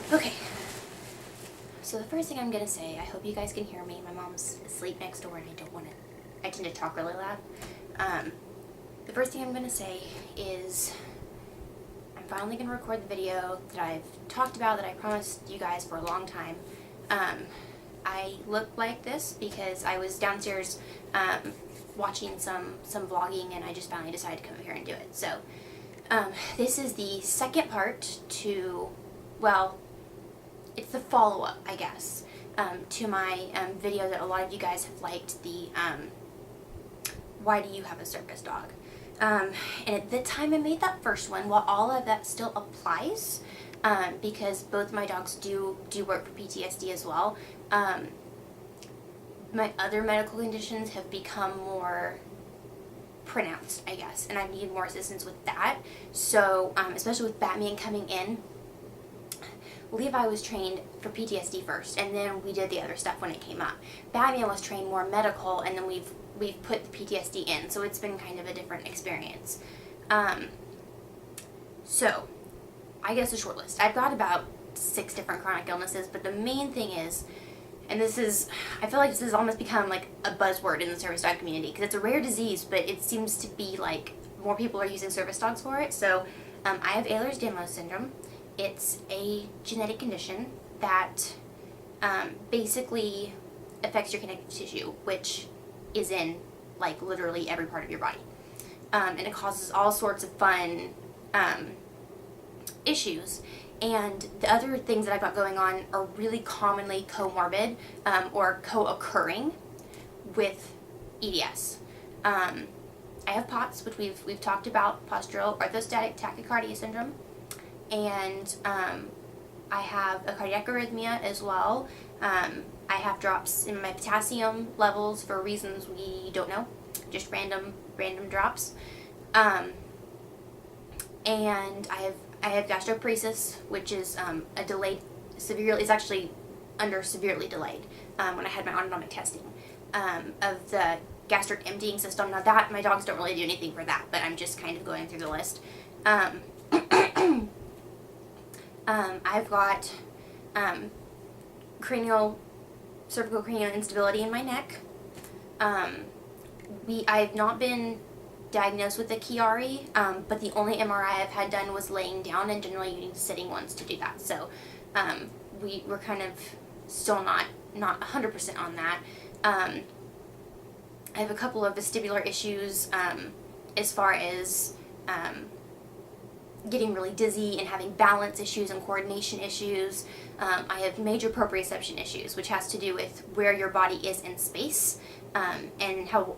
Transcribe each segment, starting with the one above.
Okay, so the first thing I'm gonna say, I hope you guys can hear me. My mom's asleep next door and I tend to talk really loud. The first thing I'm gonna say is I'm finally gonna record the video that I've talked about, that I promised you guys for a long time. I look like this because I was downstairs watching some vlogging, and I just finally decided to come over here and do it. So this is the second part to, well, it's the follow-up, I guess, to my video that a lot of you guys have liked, the why do you have a circus dog? And at the time I made that first one, while all of that still applies, because both my dogs do work for PTSD as well, my other medical conditions have become more pronounced, I guess, and I need more assistance with that. So, especially with Batman coming in, Levi was trained for PTSD first, and then we did the other stuff when it came up. Batman was trained more medical, and then we've put the PTSD in, so it's been kind of a different experience. So, I guess a short list. I've got about 6 different chronic illnesses, but the main thing is, and this is, I feel like this has almost become like a buzzword in the service dog community, because it's a rare disease, but it seems to be like more people are using service dogs for it. So, I have Ehlers-Danlos syndrome. It's a genetic condition that basically affects your connective tissue, which is in like literally every part of your body. And it causes all sorts of fun issues. And the other things that I've got going on are really commonly comorbid or co-occurring with EDS. I have POTS, which we've talked about, postural orthostatic tachycardia syndrome. And I have a cardiac arrhythmia as well. I have drops in my potassium levels for reasons we don't know, just random drops. And I have gastroparesis, which is a delayed, it's actually under severely delayed when I had my autonomic testing of the gastric emptying system. Now that, my dogs don't really do anything for that, but I'm just kind of going through the list. I've got cervical cranial instability in my neck. I've not been diagnosed with a Chiari, but the only MRI I've had done was laying down, and generally you need sitting ones to do that. So we're kind of still not 100% on that. I have a couple of vestibular issues as far as getting really dizzy and having balance issues and coordination issues. I have major proprioception issues, which has to do with where your body is in space and how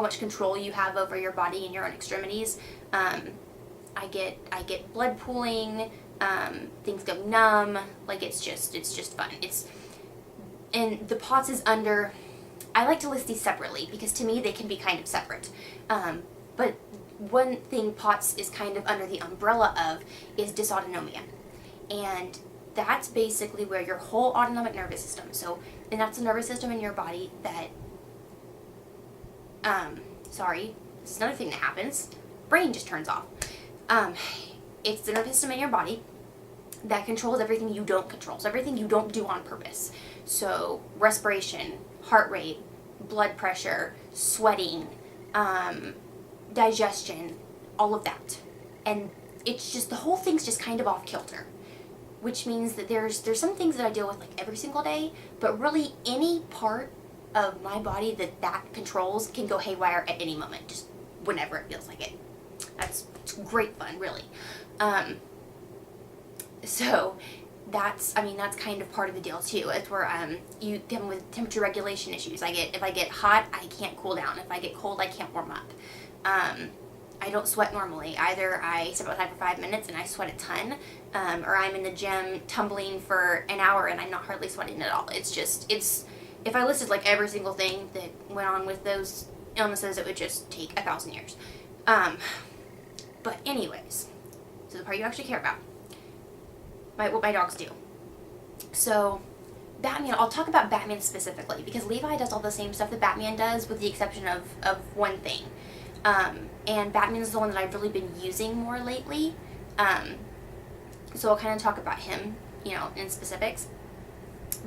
much control you have over your body and your own extremities. I get blood pooling, things go numb, like it's just fun. And the POTS is under, I like to list these separately because to me they can be kind of separate. But one thing POTS is kind of under the umbrella of is dysautonomia. And that's basically where your whole autonomic nervous system, and that's the nervous system in your body that, this is another thing that happens, brain just turns off. It's the nervous system in your body that controls everything you don't control, so everything you don't do on purpose. So respiration, heart rate, blood pressure, sweating, digestion, all of that. And it's just, the whole thing's just kind of off kilter, which means that there's some things that I deal with like every single day, but really any part of my body that controls can go haywire at any moment, just whenever it feels like it. It's great fun, really. So that's kind of part of the deal too. It's where you deal with temperature regulation issues. If I get hot, I can't cool down. If I get cold, I can't warm up. I don't sweat normally. Either I step outside for 5 minutes and I sweat a ton, or I'm in the gym tumbling for an hour and I'm not hardly sweating at all. If I listed like every single thing that went on with those illnesses, it would just take 1,000 years. But anyways, so the part you actually care about, what my dogs do. So Batman, I'll talk about Batman specifically because Levi does all the same stuff that Batman does with the exception of one thing. And Batman is the one that I've really been using more lately. So I'll kind of talk about him. in specifics.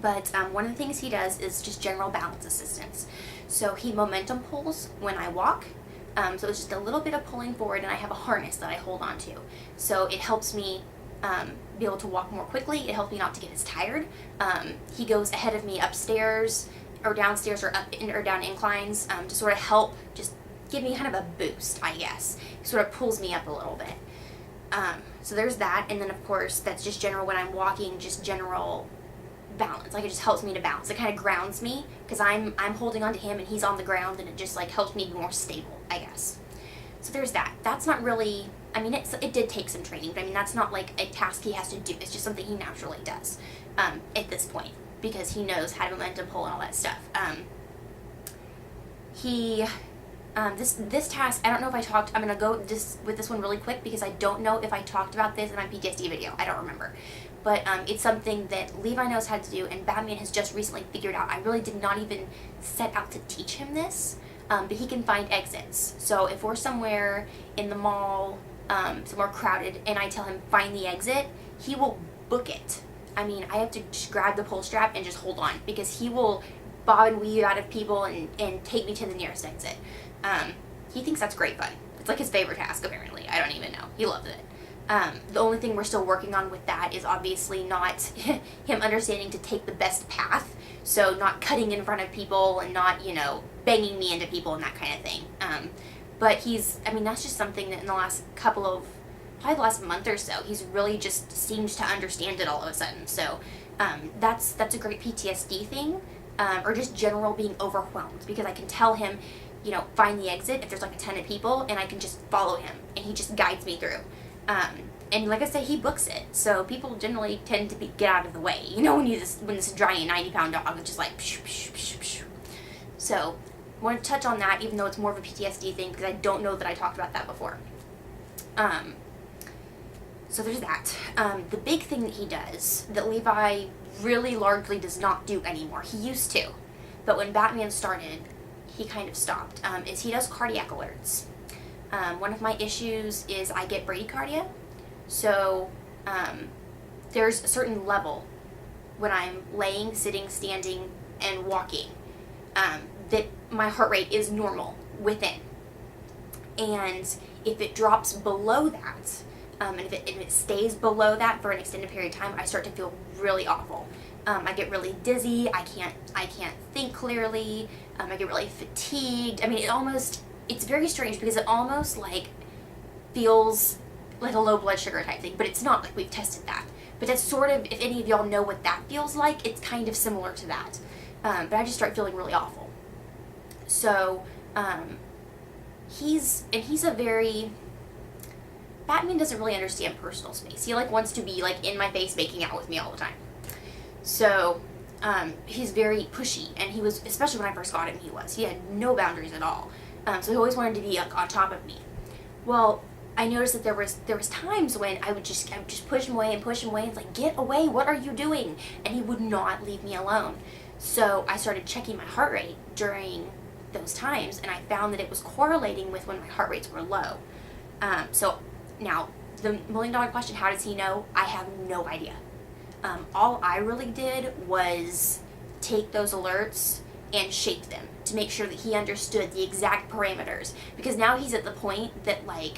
But one of the things he does is just general balance assistance. So he momentum pulls when I walk. So it's just a little bit of pulling forward, and I have a harness that I hold on to. So it helps me be able to walk more quickly. It helps me not to get as tired. He goes ahead of me upstairs or downstairs or up or down inclines to sort of help just give me kind of a boost, I guess. He sort of pulls me up a little bit. So there's that, and then of course that's just general when I'm walking, just general balance. Like, it just helps me to balance. It kind of grounds me because I'm holding on to him and he's on the ground, and it just like helps me be more stable, I guess. So there's that. That's not really, I mean, it did take some training, but I mean, that's not like a task he has to do. It's just something he naturally does at this point because he knows how to momentum pull and all that stuff. This task, I don't know if I talked, I'm going to go just with this one really quick because I don't know if I talked about this in my PTSD video. I don't remember. But it's something that Levi knows how to do, and Batman has just recently figured out. I really did not even set out to teach him this, but he can find exits. So if we're somewhere in the mall, somewhere crowded, and I tell him, find the exit, he will book it. I mean, I have to just grab the pull strap and just hold on because he will bob and weave out of people and take me to the nearest exit. He thinks that's great fun. It's like his favorite task, apparently. I don't even know. He loves it. The only thing we're still working on with that is obviously not him understanding to take the best path. So not cutting in front of people and not, banging me into people and that kind of thing. But that's just something that in the last probably the last month or so, he's really just seemed to understand it all of a sudden. So that's a great PTSD thing, or just general being overwhelmed, because I can tell him, find the exit if there's like a ton of people, and I can just follow him, and he just guides me through. And like I said, he books it, so people generally tend to get out of the way. When this giant 90-pound dog is just like psh, psh, psh, psh. So I want to touch on that, even though it's more of a PTSD thing, because I don't know that I talked about that before. So there's that. The big thing that he does that Levi really largely does not do anymore. He used to, but when Batman started, he kind of stopped, is he does cardiac alerts. One of my issues is I get bradycardia, so there's a certain level when I'm laying, sitting, standing, and walking that my heart rate is normal within. And if it drops below that, and if it stays below that for an extended period of time, I start to feel really awful. I get really dizzy. I can't think clearly. I get really fatigued. I mean, it's very strange because it almost like feels like a low blood sugar type thing, but it's not. Like, we've tested that. But that's sort of, if any of y'all know what that feels like, it's kind of similar to that. But I just start feeling really awful. So, Batman doesn't really understand personal space. He wants to be in my face making out with me all the time. So, he's very pushy, and he was, especially when I first got him, he had no boundaries at all. So he always wanted to be on top of me. Well, I noticed that there was times when I would just push him away, and it's like, get away, what are you doing? And he would not leave me alone. So I started checking my heart rate during those times, and I found that it was correlating with when my heart rates were low. So now, the $1 million question, how does he know? I have no idea. All I really did was take those alerts and shape them to make sure that he understood the exact parameters. Because now he's at the point that my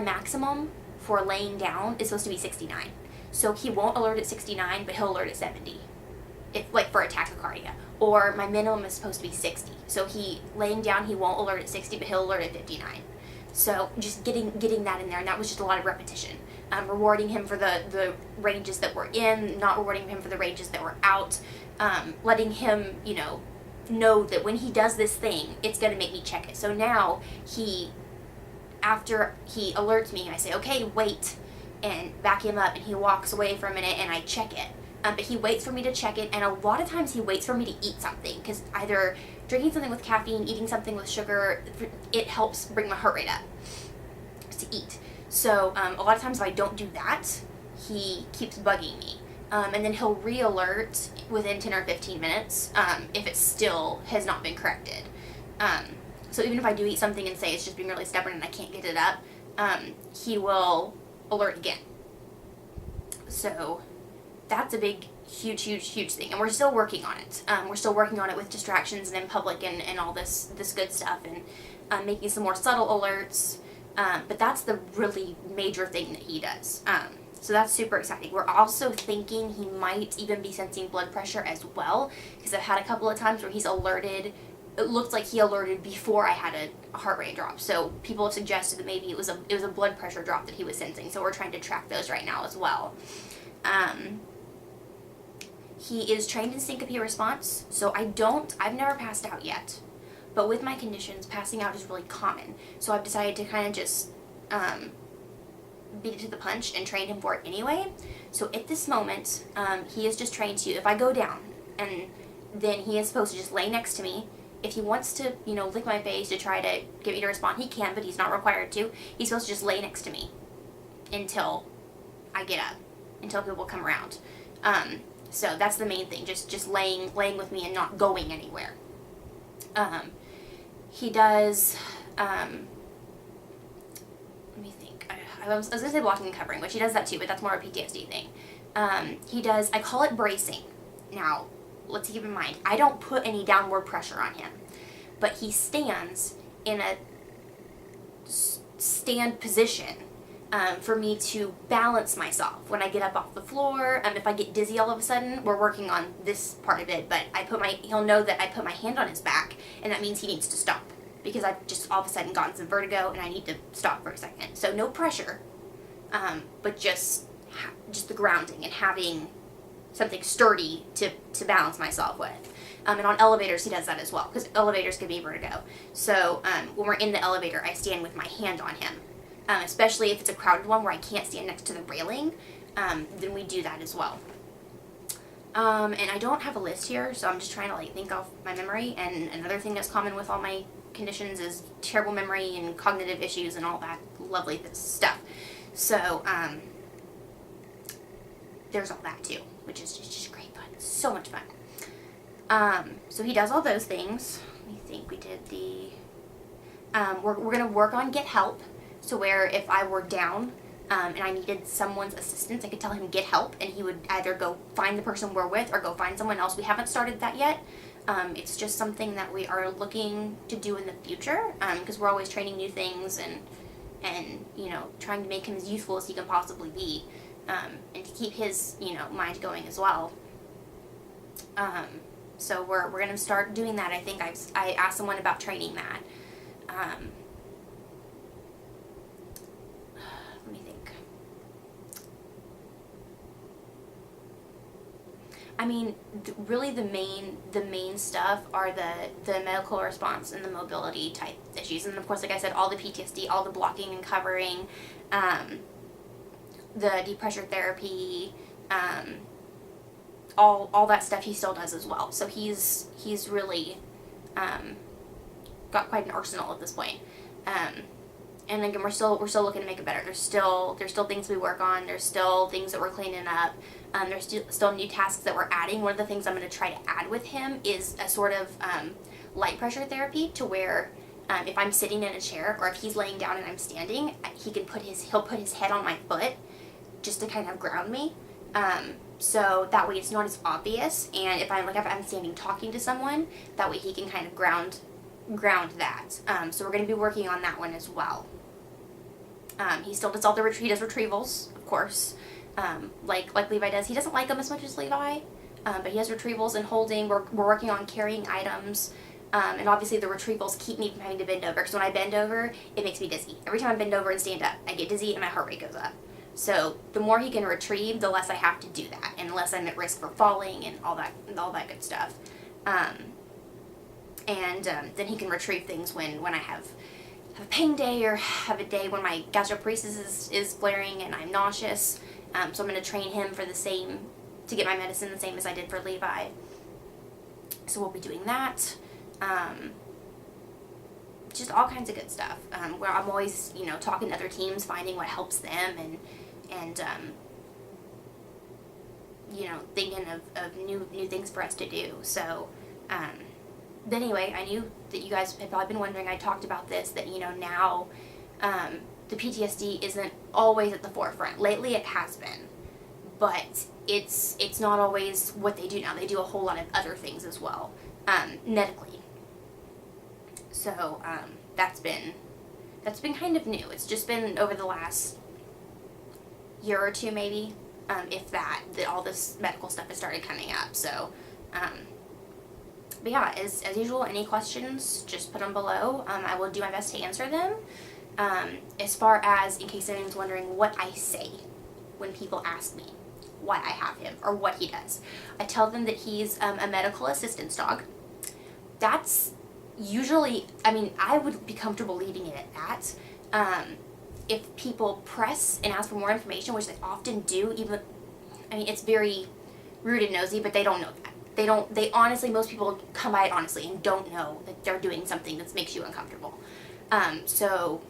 maximum for laying down is supposed to be 69. So he won't alert at 69, but he'll alert at 70. For a tachycardia. Or my minimum is supposed to be 60. So laying down, he won't alert at 60, but he'll alert at 59. So just getting that in there, and that was just a lot of repetition. Rewarding him for the ranges that we're in, not rewarding him for the ranges that we're out, letting him, know that when he does this thing, it's going to make me check it. So now after he alerts me, I say, okay, wait, and back him up, and he walks away for a minute, and I check it. But he waits for me to check it, and a lot of times he waits for me to eat something, because either drinking something with caffeine, eating something with sugar, it helps bring my heart rate up to eat. So a lot of times if I don't do that, he keeps bugging me. And then he'll re-alert within 10 or 15 minutes if it still has not been corrected. So even if I do eat something and say it's just being really stubborn and I can't get it up, he will alert again. So that's a big, huge thing, and we're still working on it. We're still working on it with distractions and in public and all this good stuff, and making some more subtle alerts. But that's the really major thing that he does. So that's super exciting. We're also thinking he might even be sensing blood pressure as well, because I've had a couple of times where he's alerted. It looked like he alerted before I had a heart rate drop. So people have suggested that maybe it was a blood pressure drop that he was sensing. So we're trying to track those right now as well. He is trained in syncope response. So I've never passed out yet. But with my conditions, passing out is really common. So I've decided to kind of just beat it to the punch and train him for it anyway. So at this moment, he is just trained to, if I go down, and then he is supposed to just lay next to me. If he wants to, lick my face to try to get me to respond, he can, but he's not required to. He's supposed to just lay next to me until I get up, until people come around. So that's the main thing, just laying with me and not going anywhere. He does, let me think. I was going to say blocking and covering, which he does that too, but that's more a PTSD thing. He does, I call it bracing. Now, let's keep in mind, I don't put any downward pressure on him, but he stands in a stand position for me to balance myself when I get up off the floor. If I get dizzy all of a sudden, we're working on this part of it, but he'll know that I put my hand on his back, and that means he needs to stop, because I've just all of a sudden gotten some vertigo and I need to stop for a second. So no pressure, but just the grounding and having something sturdy to balance myself with. And on elevators, he does that as well, because elevators give me vertigo. So when we're in the elevator, I stand with my hand on him, especially if it's a crowded one where I can't stand next to the railing. Then we do that as well. And I don't have a list here, so I'm just trying to think off my memory. And another thing that's common with all my conditions is terrible memory and cognitive issues and all that lovely stuff. So there's all that too, which is just great fun. It's so much fun. So he does all those things. Let me think. We did the. We're gonna work on get help. So where if I were down and I needed someone's assistance, I could tell him get help, and he would either go find the person we're with or go find someone else. We haven't started that yet. It's just something that we are looking to do in the future, because we're always training new things and trying to make him as useful as he can possibly be, and to keep his mind going as well. So we're gonna start doing that. I think I asked someone about training that. Let me think. I mean, really the main stuff are the medical response and the mobility type issues. And of course, like I said, all the PTSD, all the blocking and covering, the deep pressure therapy, all that stuff he still does as well. So he's really got quite an arsenal at this point. And again, we're still looking to make it better. There's still things we work on. There's still things that we're cleaning up. There's still new tasks that we're adding. One of the things I'm going to try to add with him is a sort of light pressure therapy, to where if I'm sitting in a chair or if he's laying down and I'm standing, he'll put his head on my foot just to kind of ground me. So that way it's not as obvious. And if I'm standing talking to someone, that way he can kind of ground that. So we're going to be working on that one as well. He still does he does retrievals, of course, like Levi does. He doesn't like them as much as Levi, but he has retrievals and holding. We're working on carrying items, and obviously the retrievals keep me from having to bend over, because when I bend over, it makes me dizzy. Every time I bend over and stand up, I get dizzy and my heart rate goes up. So the more he can retrieve, the less I have to do that, and less I'm at risk for falling and all that good stuff. And then he can retrieve things when I have a pain day or have a day when my gastroparesis is flaring and I'm nauseous. So I'm going to train him to get my medicine the same as I did for Levi. So we'll be doing that. Just all kinds of good stuff. Where I'm always, talking to other teams, finding what helps them, and thinking of new things for us to do. So, but anyway, I knew that you guys had probably been wondering. I talked about this, that now the PTSD isn't always at the forefront. Lately it has been, but it's not always what they do now. They do a whole lot of other things as well, medically. So that's been kind of new. It's just been over the last year or two, maybe, if that all this medical stuff has started coming up. So, but yeah, as usual, any questions, just put them below. I will do my best to answer them. As far as, in case anyone's wondering what I say when people ask me why I have him or what he does, I tell them that he's a medical assistance dog. That's usually, I mean, I would be comfortable leaving it at that. If people press and ask for more information, which they often do, even, I mean, it's very rude and nosy, but they don't know that. They honestly, most people come by it honestly and don't know that they're doing something that makes you uncomfortable. So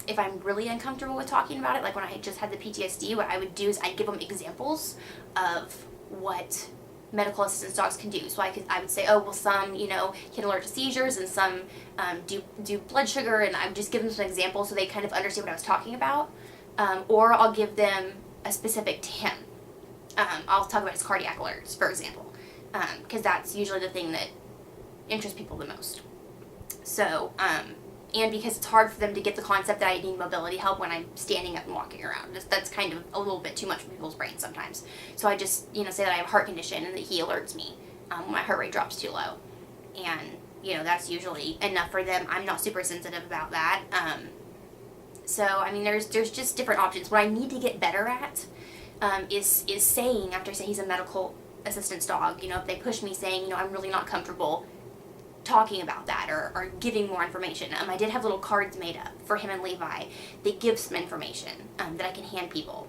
if I'm really uncomfortable with talking about it, like when I just had the PTSD, what I would do is I'd give them examples of what medical assistance dogs can do. So I would say, oh, well, some, can alert to seizures, and some do blood sugar, and I would just give them some examples so they kind of understand what I was talking about. Or I'll give them a specific to him. I'll talk about his cardiac alerts, for example, because that's usually the thing that interests people the most. So, and because it's hard for them to get the concept that I need mobility help when I'm standing up and walking around. That's kind of a little bit too much for people's brains sometimes. So I just, say that I have a heart condition and that he alerts me when my heart rate drops too low. And, that's usually enough for them. I'm not super sensitive about that. So, I mean, there's just different options. What I need to get better at is saying, after I say he's a medical assistance dog, if they push me saying, I'm really not comfortable talking about that or giving more information. I did have little cards made up for him and Levi that give some information that I can hand people.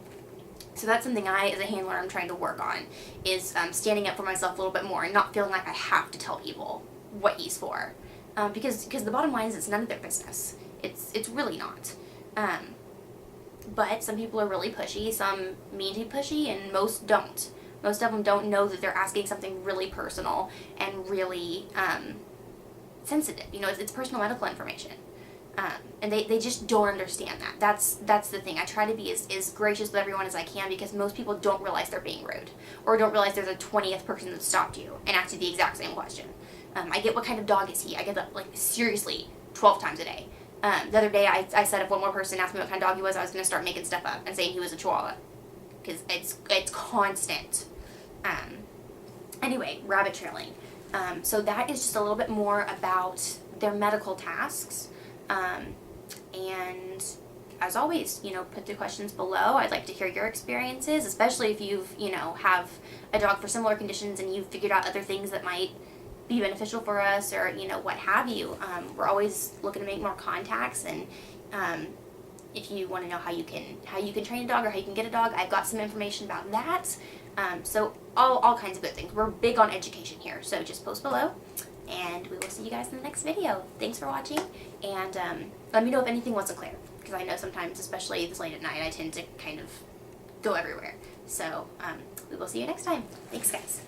So that's something I, as a handler, I'm trying to work on, is standing up for myself a little bit more and not feeling like I have to tell people what he's for. Because the bottom line is it's none of their business. It's really not. But some people are really pushy, some mean to be pushy, and most don't. Most of them don't know that they're asking something really personal and really sensitive. It's personal medical information. And they just don't understand that. That's the thing. I try to be as gracious with everyone as I can, because most people don't realize they're being rude, or don't realize there's a 20th person that stopped you and asked you the exact same question. I get, what kind of dog is he? I get that, seriously, 12 times a day. The other day I said if one more person asked me what kind of dog he was, I was going to start making stuff up and saying he was a Chihuahua. Because it's constant. Anyway, rabbit trailing. So that is just a little bit more about their medical tasks. And as always, put the questions below. I'd like to hear your experiences, especially if you've, have a dog for similar conditions and you've figured out other things that might be beneficial for us, or, what have you. We're always looking to make more contacts, and if you want to know how you can train a dog or how you can get a dog, I've got some information about that. So all kinds of good things. We're big on education here, so just post below, and we will see you guys in the next video. Thanks for watching, and let me know if anything wasn't clear, because I know sometimes, especially this late at night, I tend to kind of go everywhere. So we will see you next time. Thanks, guys.